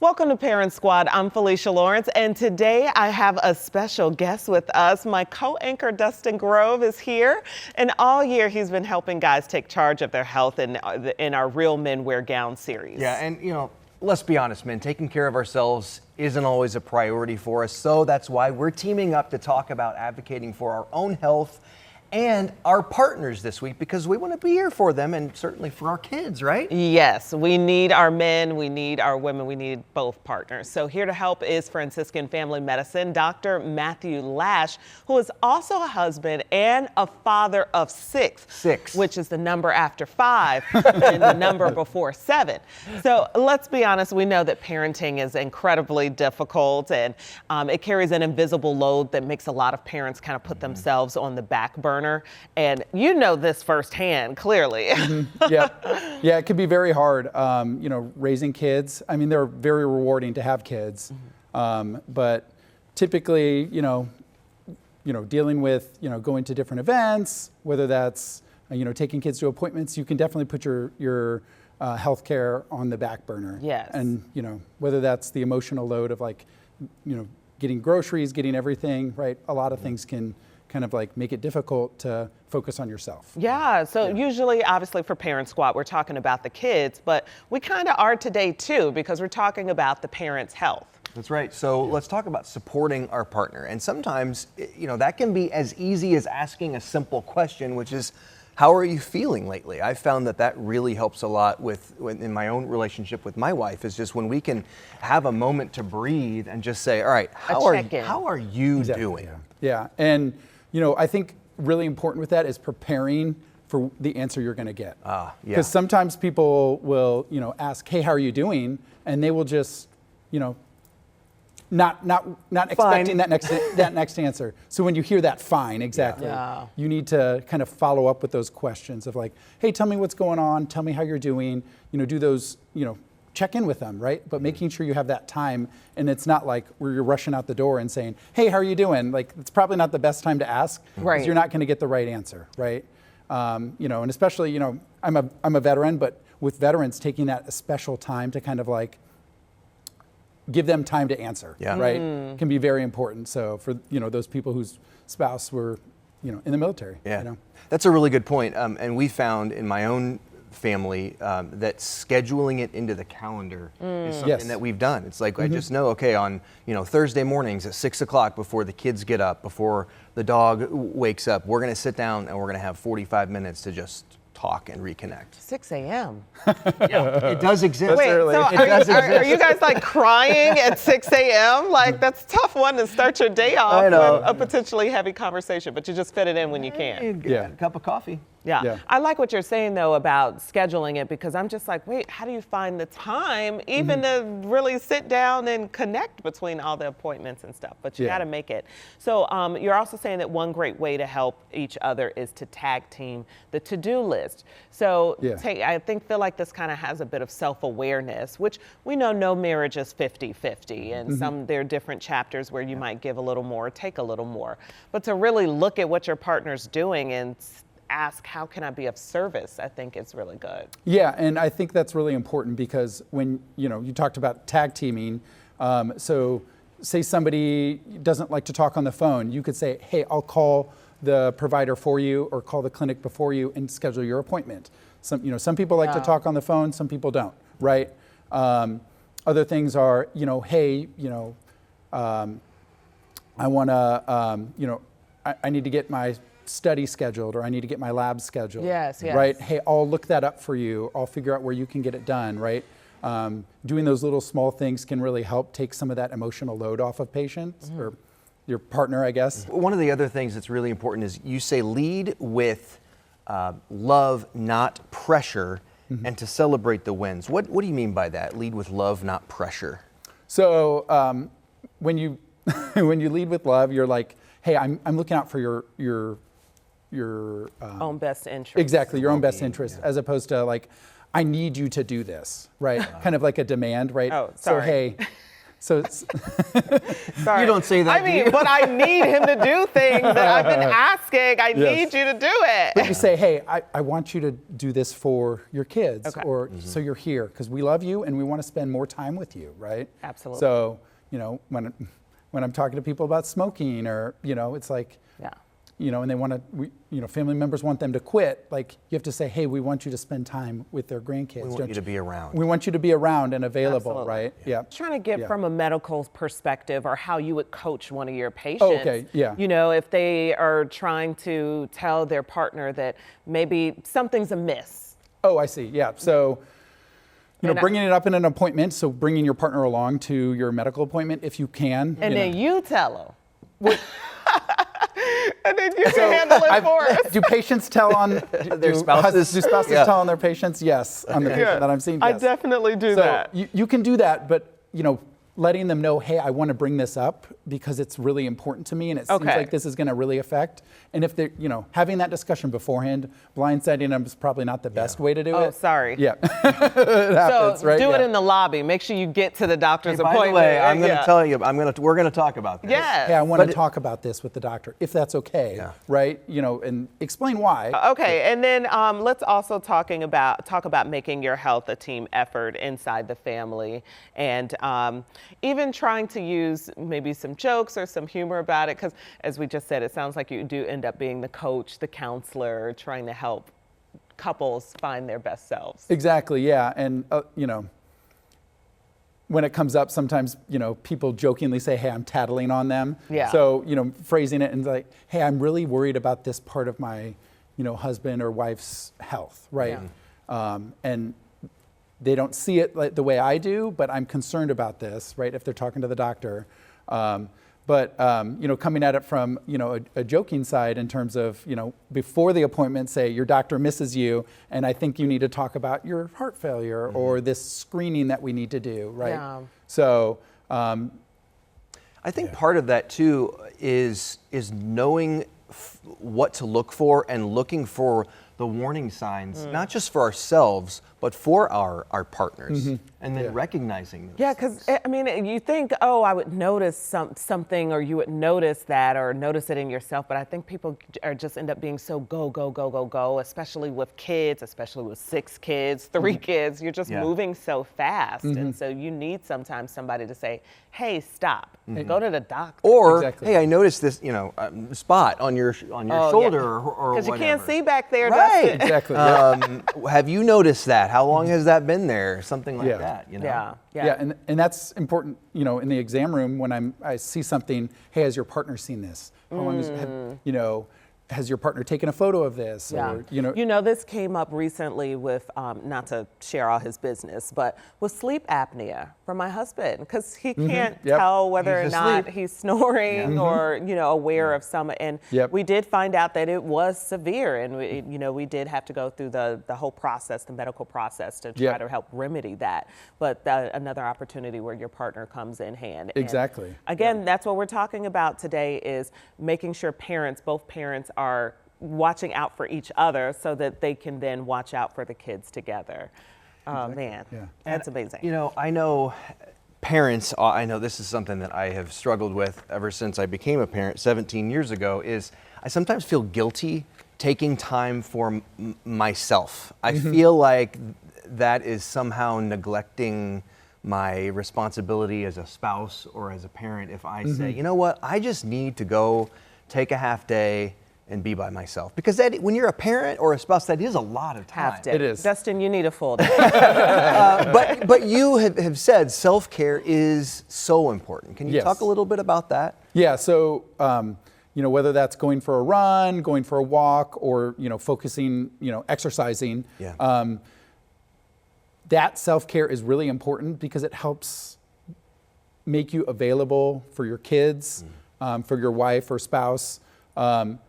Welcome to Parent Squad. I'm Felicia Lawrence, and today I have a special guest with us. My co-anchor Dustin Grove is here, and all year he's been helping guys take charge of their health in our Real Men Wear Gowns series. Yeah, and let's be honest, men, taking care of ourselves isn't always a priority for us, so that's why we're teaming up to talk about advocating for our own health and our partners this week, because we want to be here for them and certainly for our kids, right? Yes, we need our men, we need our women, we need both partners. So here to help is Franciscan Family Medicine, Dr. Matthew Lash, who is also a husband and a father of six. Which is the number after 5 and the number before 7. So let's be honest, we know that parenting is incredibly difficult, and it carries an invisible load that makes a lot of parents kind of put themselves on the back burner. And you know this firsthand, clearly. Yeah, it can be very hard. Raising kids. I mean, they're very rewarding to have kids, but typically, dealing with going to different events, whether that's taking kids to appointments, you can definitely put your health care on the back burner. Yes. And whether that's the emotional load of getting groceries, getting everything right. A lot of things can kind of make it difficult to focus on yourself. Yeah, so usually, obviously for Parent Squad, we're talking about the kids, but we kind of are today too, because we're talking about the parents' health. That's right. So let's talk about supporting our partner. And sometimes, that can be as easy as asking a simple question, which is, how are you feeling lately? I've found that really helps a lot in my own relationship with my wife, is just when we can have a moment to breathe and just say, all right, how are you doing? Yeah, and I think really important with that is preparing for the answer you're going to get. Because sometimes people will, ask, hey, how are you doing? And they will just, not expecting that next answer. So when you hear that, fine, exactly. Yeah. You need to kind of follow up with those questions of hey, tell me what's going on. Tell me how you're doing. Do those, check in with them, right? But making sure you have that time, and it's not where you're rushing out the door and saying, hey, how are you doing? It's probably not the best time to ask, because you're not going to get the right answer, right? And especially, I'm a veteran, but with veterans, taking that special time to kind of give them time to answer, right? Can be very important. So for, those people whose spouse were, in the military. Yeah, that's a really good point. And we found in my own family that scheduling it into the calendar is something that we've done. It's I just know, okay, on Thursday mornings at 6 o'clock, before the kids get up, before the dog wakes up, we're going to sit down and we're going to have 45 minutes to just talk and reconnect. 6 a.m. Yeah, it does exist. Wait, so are you guys crying at 6 a.m.? That's a tough one to start your day off with a potentially heavy conversation, but you just fit it in when you can. A cup of coffee. Yeah. I like what you're saying though about scheduling it, because I'm just wait, how do you find the time even to really sit down and connect between all the appointments and stuff? But you got to make it. So you're also saying that one great way to help each other is to tag team the to-do list. So I feel like this kind of has a bit of self-awareness, which we know no marriage is 50-50, and there are different chapters where you might give a little more, take a little more. But to really look at what your partner's doing and ask, how can I be of service, I think is really good. Yeah, and I think that's really important, because when, you talked about tag teaming, so say somebody doesn't like to talk on the phone, you could say, hey, I'll call the provider for you or call the clinic before you and schedule your appointment. Some people like to talk on the phone, some people don't, right? Other things are, hey, I want to, I need to get my study scheduled, or I need to get my lab scheduled. Yes. Right? Hey, I'll look that up for you. I'll figure out where you can get it done, right? Doing those little small things can really help take some of that emotional load off of patients or your partner, I guess. One of the other things that's really important is you say lead with love, not pressure, and to celebrate the wins. What do you mean by that? Lead with love, not pressure. So when you when you lead with love, you're hey, I'm looking out for your own best interest. Exactly, your own best interest, as opposed to I need you to do this, right? Kind of like a demand, right? Oh, sorry. So hey, So it's Sorry. You don't say that. I mean, but I need him to do things that I've been asking. I need you to do it. But you say, hey, I want you to do this for your kids, or so you're here because we love you and we want to spend more time with you, right? Absolutely. So, when I'm talking to people about smoking, or it's like, and they want to, family members want them to quit. Like, you have to say, hey, we want you to spend time with their grandkids. We want you to be around. We want you to be around and available, Absolutely. right? Yeah. Trying to get from a medical perspective, or how you would coach one of your patients. Oh, okay, yeah. If they are trying to tell their partner that maybe something's amiss. Oh, I see. Yeah. So, bringing it up in an appointment. So bringing your partner along to your medical appointment if you can. And then you tell them. And then you can handle it for us. Do patients tell on their spouses? Do spouses tell on their patients? Yes, on the patient that I'm seeing. Yes. I definitely do that. You can do that, but letting them know, hey, I want to bring this up because it's really important to me, and it seems like this is going to really affect. And if they're, having that discussion beforehand, blindsiding them is probably not the best way to do it. Oh, sorry. Yeah. It happens, so right? do it in the lobby. Make sure you get to the doctor's appointment. By the way, I'm going to tell you, we're going to talk about this. Yes. Hey, I want to talk about this with the doctor, if that's okay, right? And explain why. Okay, and then let's also talk about making your health a team effort inside the family, and even trying to use maybe some jokes or some humor about it, because as we just said, it sounds like you do end up being the coach, the counselor, trying to help couples find their best selves. Exactly, yeah. And, when it comes up, sometimes, people jokingly say, hey, I'm tattling on them. Yeah. So, phrasing it and like, hey, I'm really worried about this part of my, husband or wife's health, right? Yeah. And they don't see it like the way I do, but I'm concerned about this, right? If they're talking to the doctor. But coming at it from, a joking side in terms of, before the appointment, say your doctor misses you, and I think you need to talk about your heart failure or this screening that we need to do, right? Yeah. So, I think part of that too is knowing what to look for and looking for the warning signs, not just for ourselves, but for our partners, and then recognizing those. Yeah, because I mean, you think, oh, I would notice something, or you would notice that, or notice it in yourself. But I think people are just end up being so go, especially with kids, especially with 6 kids, 3 kids. You're just moving so fast, and so you need sometimes somebody to say, hey, stop, go to the doctor. Or hey, I noticed this, spot on your shoulder, or because you whatever. can't see back there. Right. Exactly. Have you noticed that? How long has that been there? Something like that. Yeah, and that's important. In the exam room when I see something. Hey, has your partner seen this? How long has your partner taken a photo of this? Yeah. Or, this came up recently with, not to share all his business, but with sleep apnea from my husband, because he can't tell whether or not he's snoring or, aware of some. And we did find out that it was severe, and we did have to go through the whole process, the medical process, to try to help remedy that. But another opportunity where your partner comes in hand. Exactly. And again, that's what we're talking about today, is making sure both parents are watching out for each other so that they can then watch out for the kids together. Oh, man, that's amazing. I know parents, I know this is something that I have struggled with ever since I became a parent 17 years ago, is I sometimes feel guilty taking time for myself. I feel like that is somehow neglecting my responsibility as a spouse or as a parent if I say, you know what, I just need to go take a half day and be by myself. Because when you're a parent or a spouse, that is a lot of time. Half day. It is. Dustin, you need a full day. But you have said self-care is so important. Can you talk a little bit about that? Yeah, so whether that's going for a run, going for a walk, or focusing, exercising, that self-care is really important because it helps make you available for your kids, for your wife or spouse.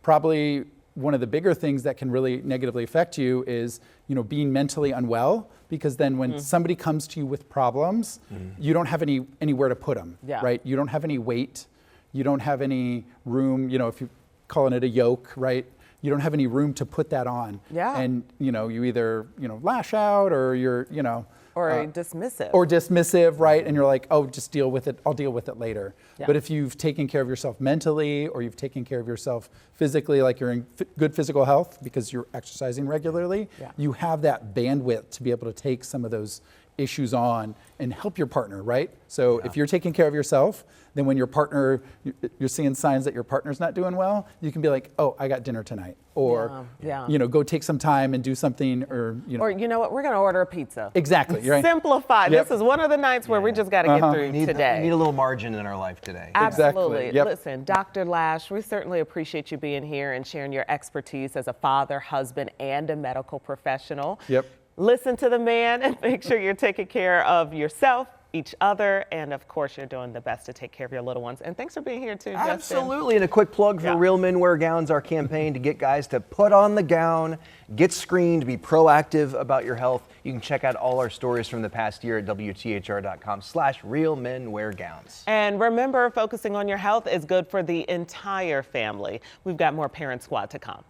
Probably one of the bigger things that can really negatively affect you is, being mentally unwell, because then when somebody comes to you with problems, you don't have anywhere to put them, right? You don't have any weight. You don't have any room, if you're calling it a yoke, right? You don't have any room to put that on. Yeah. And, you either, lash out, or you're, Or dismissive. Or dismissive, right? And you're like, oh, just deal with it. I'll deal with it later. Yeah. But if you've taken care of yourself mentally, or you've taken care of yourself physically, like you're in good physical health because you're exercising regularly, you have that bandwidth to be able to take some of those issues on and help your partner, right? So if you're taking care of yourself, then when your partner, you're seeing signs that your partner's not doing well, you can be like, oh, I got dinner tonight. Or, you know, go take some time and do something, or, you know. Or, you know what, we're going to order a pizza. Exactly, you're right. Simplify. This is one of the nights where we just got to get through today. We need a little margin in our life today. Absolutely. Exactly. Yep. Listen, Dr. Lash, we certainly appreciate you being here and sharing your expertise as a father, husband, and a medical professional. Yep. Listen to the man and make sure you're taking care of yourself, each other, and of course you're doing the best to take care of your little ones. And thanks for being here too, Justin. Absolutely. And a quick plug for Real Men Wear Gowns, our campaign to get guys to put on the gown, get screened, be proactive about your health. You can check out all our stories from the past year at WTHR.com/realmenweargowns. And remember, focusing on your health is good for the entire family. We've got more Parent Squad to come.